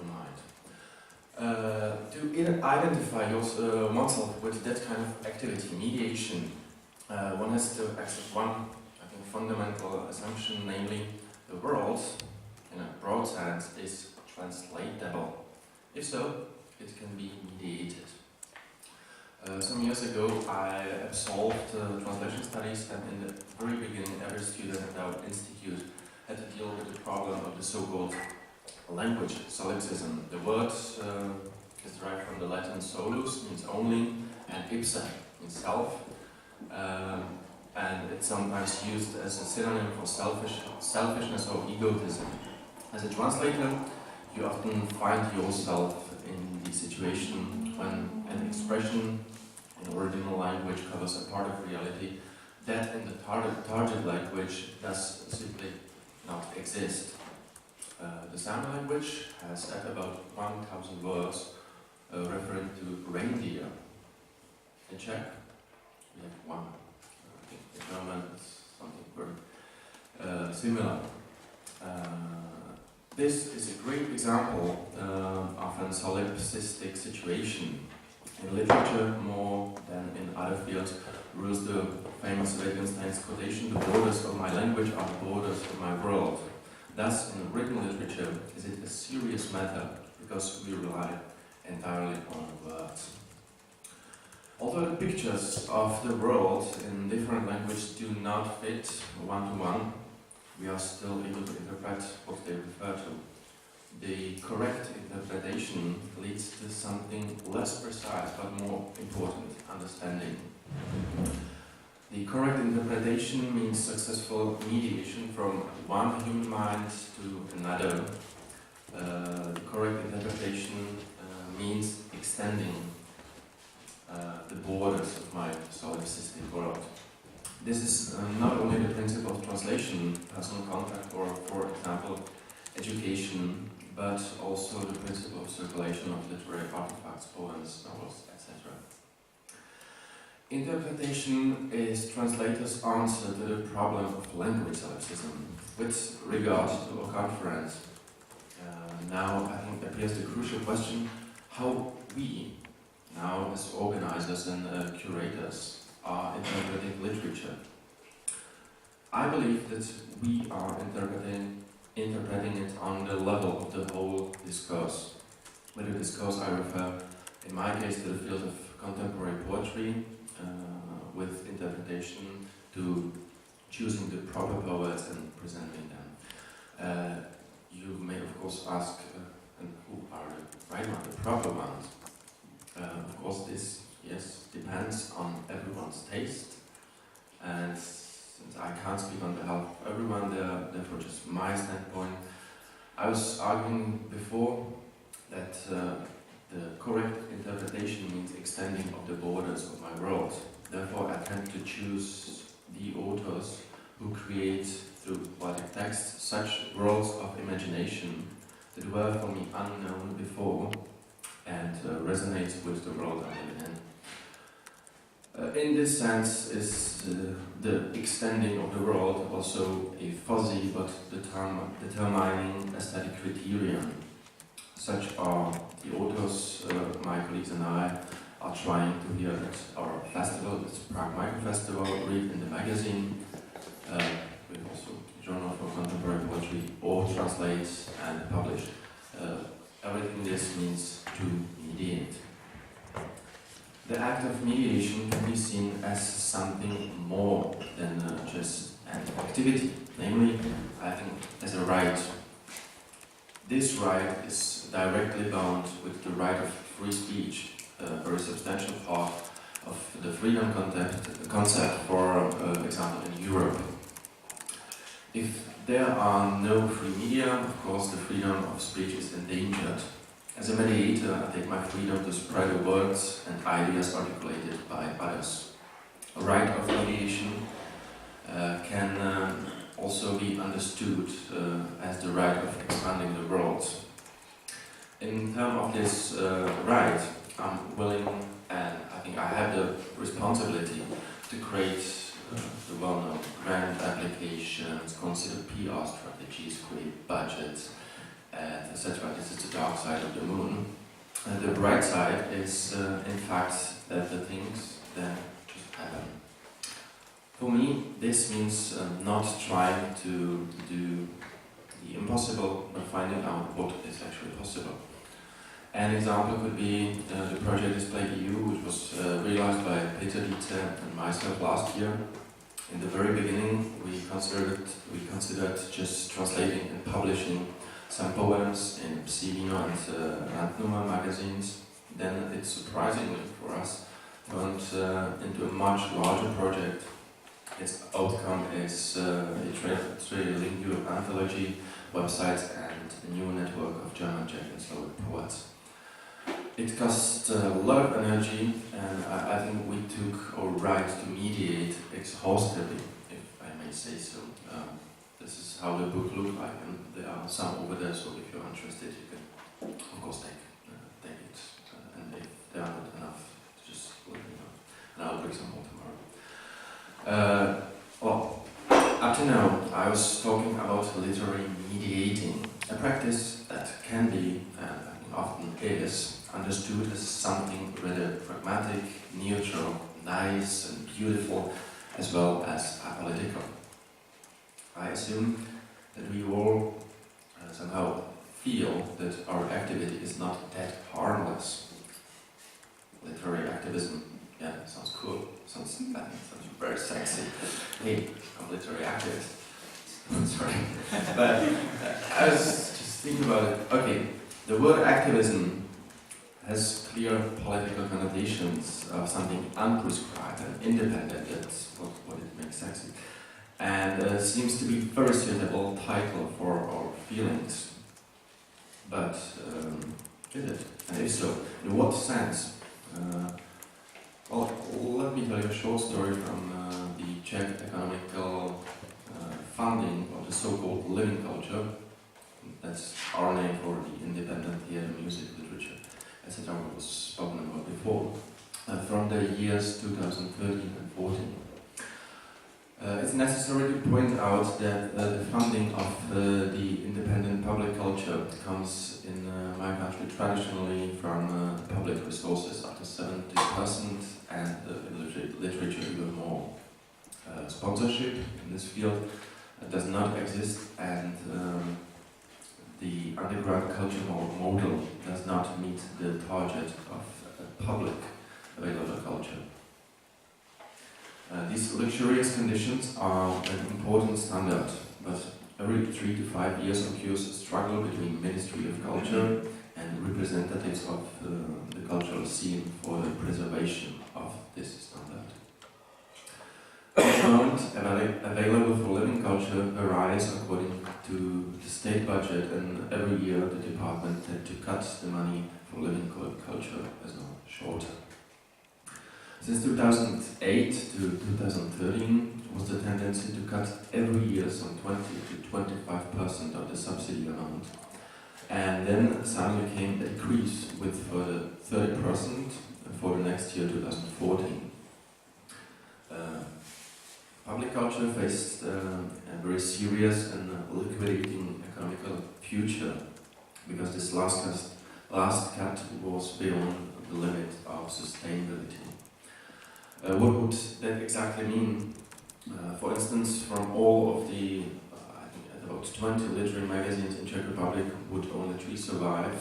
your mind. To identify oneself with that kind of activity, mediation, one has to accept one, I think, fundamental assumption, namely the world, in a broad sense, is translatable. If so, it can be mediated. Some years ago, I absolved translation studies, and in the very beginning, every student at our institute had to deal with the problem of the so-called language solipsism. The word is derived from the Latin solus, means only, and ipse, means self, and it's sometimes used as a synonym for selfishness or egotism. As a translator, you often find yourself in the situation when an expression in original language covers a part of reality that in the target language does simply not exist. The Sami language has at about 1,000 words referring to reindeer. In Czech, we have one. I think in German it's something very similar. This is a great example of a solipsistic situation. In literature, more than in other fields, rules the famous Wittgenstein's quotation, "The borders of my language are the borders of my world." Thus, in written literature, is it a serious matter because we rely entirely on words. Although the pictures of the world in different languages do not fit one-to-one, we are still able to interpret what they refer to. The correct interpretation leads to something less precise but more important, understanding. The correct interpretation means successful mediation from one human mind to another. The correct interpretation means extending the borders of my solipsistic world. This is not only the principle of translation, personal contact, or, for example, education, but also the principle of circulation of literary artifacts, poems, novels, etc. Interpretation is translators' answer to the problem of language solipsism. With regard to our conference, now I think appears the crucial question how we, now as organizers and curators, are interpreting literature. I believe that we are interpreting it on the level of the whole discourse. With the discourse I refer, in my case, to the field of contemporary poetry, with interpretation to choosing the proper poets and presenting them. You may of course ask, and who are the right ones, the proper ones? Of course this, yes, depends on everyone's taste, and since I can't speak on behalf of everyone, therefore just my standpoint, I was arguing before that the correct interpretation means extending of the borders of my world. Therefore, I tend to choose the authors who create, through poetic text, such worlds of imagination that were for me unknown before and resonates with the world I live in. In this sense, is the extending of the world also a fuzzy but determining aesthetic criterion. Such are the authors my colleagues and I are trying to hear at our festival, it's Prague Micro Festival, read in the magazine, we also Journal for Contemporary Poetry, or translate and publish. Everything this means to mediate. The act of mediation can be seen as something more than just an activity, namely, I think, as a right. This right is directly bound with the right of free speech, a very substantial part of the freedom concept, for example, in Europe. If there are no free media, of course, the freedom of speech is endangered. As a mediator, I take my freedom to spread the words and ideas articulated by others. A right of mediation can also be understood as the right of expanding the world. In terms of this right, I'm willing, and I think I have the responsibility to create the well-known grant applications, consider PR strategies, create budgets, etc. This is the dark side of the moon. And the bright side is, in fact, that the things then just happen. For me, this means not trying to do the impossible, but finding out what is actually possible. An example could be the project Display EU, which was realized by Peter Dietze and myself last year. In the very beginning, we considered just translating and publishing some poems in Psivino and Randnummer magazines. Then it surprisingly for us turned into a much larger project. Its outcome is a trilingual anthology, websites, and a new network of German, Czech, and Slovak poets. It cost a lot of energy, and I think we took our right to mediate exhaustively, if I may say so. This is how the book looked like, and there are some over there, so if you're interested, you can, of course, take it. And if there are not enough, just let me know, and I'll bring some more tomorrow. Well, up to now, I was talking about literary mediating, a practice that can be, and I think often is, understood as something rather pragmatic, neutral, nice and beautiful, as well as apolitical. I assume that we all somehow feel that our activity is not that harmless. Literary activism, yeah, sounds cool, sounds very sexy. Hey, I'm a literary activist. Sorry. But I was just thinking about it. Okay, the word activism has clear political connotations of something unprescribed and independent. That's what it makes sexy. And seems to be a very suitable title for our feelings. But is it? And if so, in what sense? Well, let me tell you a short story from the Czech economical funding of the so-called living culture. That's our name for the independent theatre, music, literature, etc. was spoken about before, from the years 2013 and 14. It's necessary to point out that the funding of the independent public culture comes in my country traditionally from public resources, up to 70%, and literature even more. Sponsorship in this field does not exist, and the underground culture model does not meet the target of public available culture. These luxurious conditions are an important standard, but every 3 to 5 years occurs a struggle between Ministry of Culture and representatives of the cultural scene for the preservation of this standard. The amount available for living culture varies according to the state budget, and every year the department had to cut the money for living culture as a shorter. Since 2008 to 2013 was the tendency to cut every year some 20 to 25% of the subsidy amount. And then suddenly came a decrease with further 30% for the next year, 2014. Public culture faced a very serious and liquidating economical future because this last cut was beyond the limit of sustainability. What would that exactly mean? For instance, from all of the, I think about 20 literary magazines in Czech Republic, would only 3 survive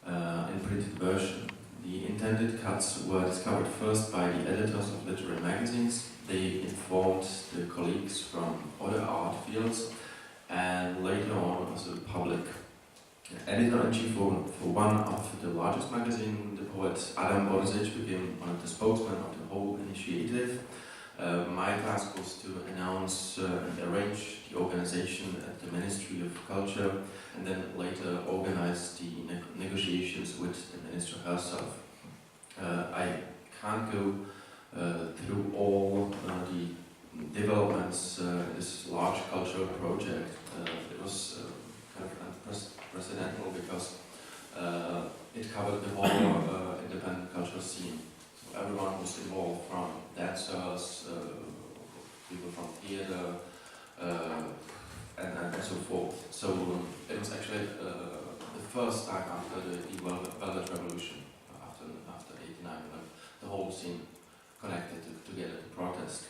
in printed version. The intended cuts were discovered first by the editors of literary magazines. They informed the colleagues from other art fields, and later on also the public. Editor-in-chief for one of the largest magazines, the poet Adam Borzic, became one of the spokesmen of the whole initiative. My task was to announce and arrange the organization at the Ministry of Culture, and then later organize the negotiations with the minister herself. I can't go through all the developments in this large cultural project. It was kind of unprecedented because it covered the whole independent cultural scene. So everyone was involved, from dancers, people from theatre, and so forth. So it was actually the first time after the Velvet Revolution, after '89, when the whole scene connected together to protest.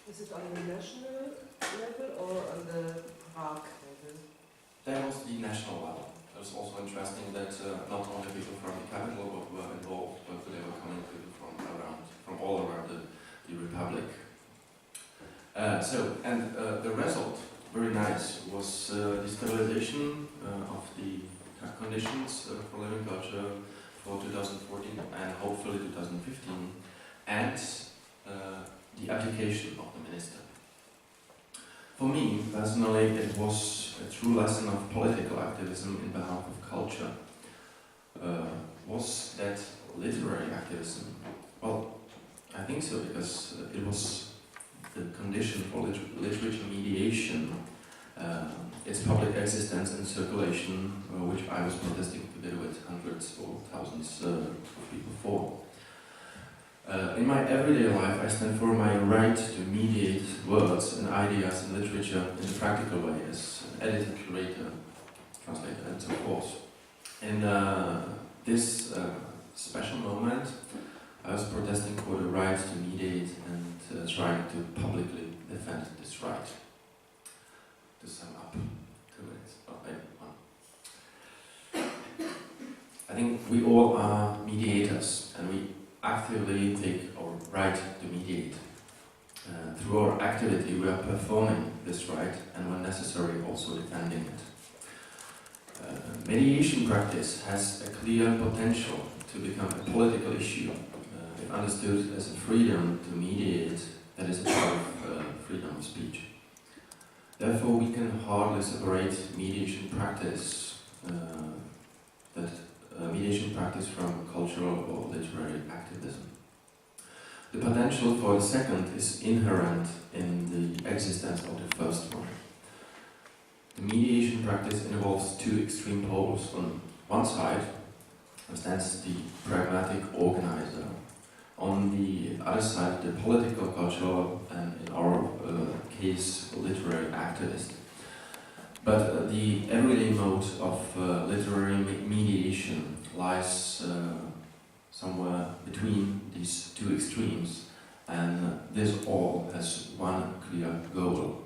Is it on the national level or on the Prague level? That was the national level. It was also interesting that not only people from the capital were involved, but they were coming people from all around the republic. The result, very nice, was the stabilization of the conditions for living culture for 2014 and hopefully 2015, and the abdication of the minister. For me, personally, it was a true lesson of political activism in behalf of culture. Was that literary activism? Well, I think so, because it was the condition for literature mediation, its public existence and circulation, which I was protesting together with hundreds or thousands of people for. In my everyday life, I stand for my right to mediate words and ideas in literature in a practical way, as an editor, curator, translator, and so forth. In this special moment, I was protesting for the right to mediate and trying to publicly defend this right. To sum up, 2 minutes, or maybe 1. I think we all are mediators, and we actively take our right to mediate. Through our activity, we are performing this right, and when necessary, also defending it. Mediation practice has a clear potential to become a political issue, if understood as a freedom to mediate that is a part of freedom of speech. Therefore, we can hardly separate mediation practice from cultural or literary activism. The potential for the second is inherent in the existence of the first one. The mediation practice involves two extreme poles. On one side stands the pragmatic organizer. On the other side, the political, cultural, and in our case, literary activist. But the everyday mode of literary mediation lies somewhere between these two extremes, and this all has one clear goal: